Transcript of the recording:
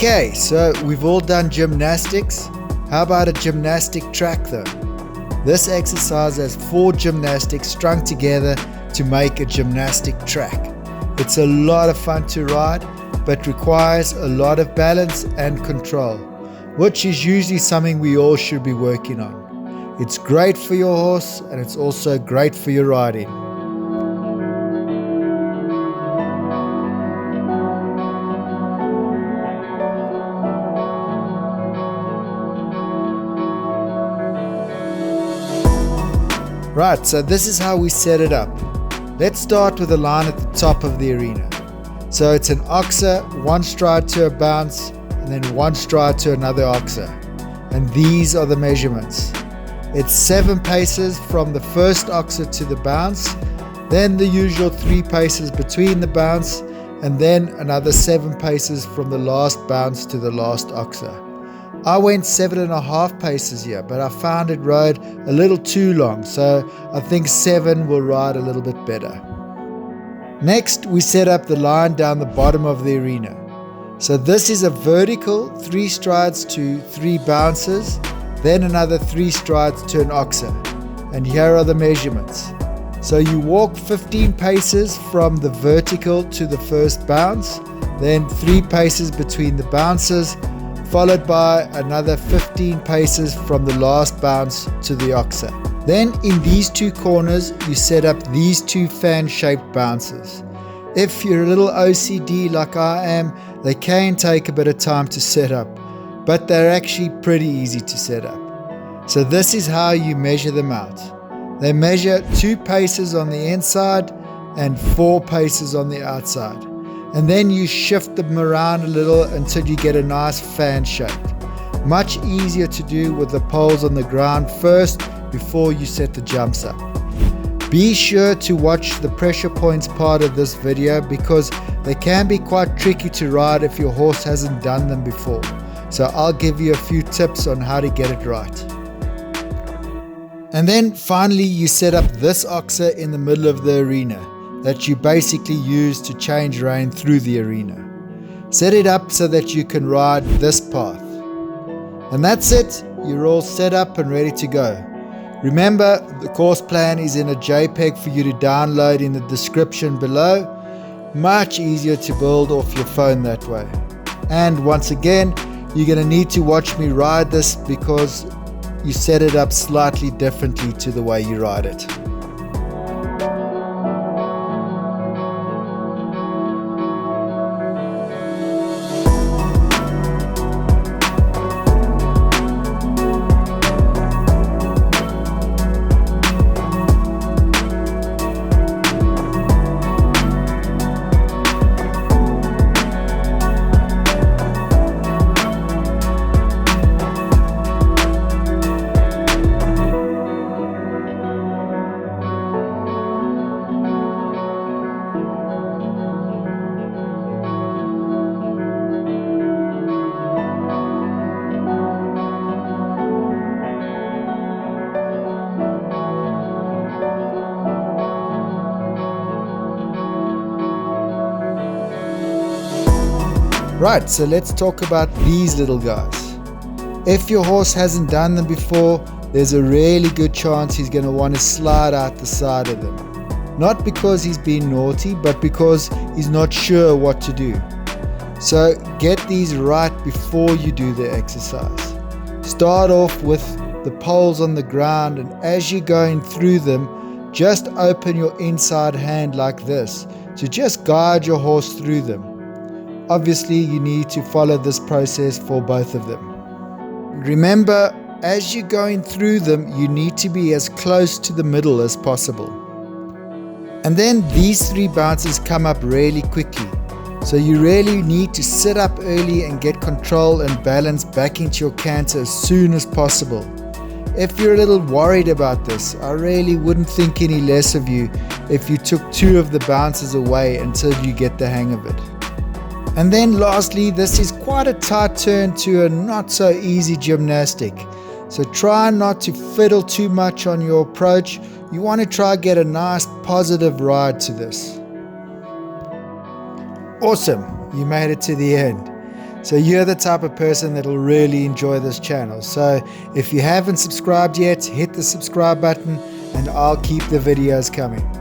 Okay, so we've all done gymnastics. How about a gymnastic track though? This exercise has 4 gymnastics strung together to make a gymnastic track. It's a lot of fun to ride, but requires a lot of balance and control, which is usually something we all should be working on. It's great for your horse and it's also great for your riding. Right, so this is how we set it up. Let's start with a line at the top of the arena. So it's an oxer, 1 stride to a bounce, and then 1 stride to another oxer. And these are the measurements. It's 7 paces from the first oxer to the bounce, then the usual 3 paces between the bounce, and then another 7 paces from the last bounce to the last oxer. I went 7.5 paces here, but I found it rode a little too long, so I think 7 will ride a little bit better. Next, we set up the line down the bottom of the arena. So this is a vertical 3 strides to 3 bounces, then another 3 strides to an oxer. And here are the measurements. So you walk 15 paces from the vertical to the first bounce, then 3 paces between the bounces, followed by another 15 paces from the last bounce to the oxer. Then in these 2 corners, you set up these 2 fan-shaped bounces. If you're a little OCD like I am, they can take a bit of time to set up, but they're actually pretty easy to set up. So this is how you measure them out. They measure 2 paces on the inside and 4 paces on the outside. And then you shift them around a little until you get a nice fan shape. Much easier to do with the poles on the ground first before you set the jumps up. Be sure to watch the pressure points part of this video because they can be quite tricky to ride if your horse hasn't done them before. So I'll give you a few tips on how to get it right. And then finally you set up this oxer in the middle of the arena that you basically use to change rein through the arena. Set it up so that you can ride this path. And that's it, you're all set up and ready to go. Remember, the course plan is in a JPEG for you to download in the description below. Much easier to build off your phone that way. And once again, you're going to need to watch me ride this because you set it up slightly differently to the way you ride it. Right, so let's talk about these little guys. If your horse hasn't done them before, there's a really good chance he's going to want to slide out the side of them. Not because he's been naughty, but because he's not sure what to do. So get these right before you do the exercise. Start off with the poles on the ground, and as you're going through them, just open your inside hand like this to just guide your horse through them. Obviously, you need to follow this process for both of them. Remember, as you're going through them, you need to be as close to the middle as possible. And then these 3 bounces come up really quickly. So you really need to sit up early and get control and balance back into your canter as soon as possible. If you're a little worried about this, I really wouldn't think any less of you if you took 2 of the bounces away until you get the hang of it. And then lastly, this is quite a tight turn to a not so easy gymnastic. So try not to fiddle too much on your approach. You want to try get a nice positive ride to this. Awesome, you made it to the end. So you're the type of person that'll really enjoy this channel. So if you haven't subscribed yet, hit the subscribe button and I'll keep the videos coming.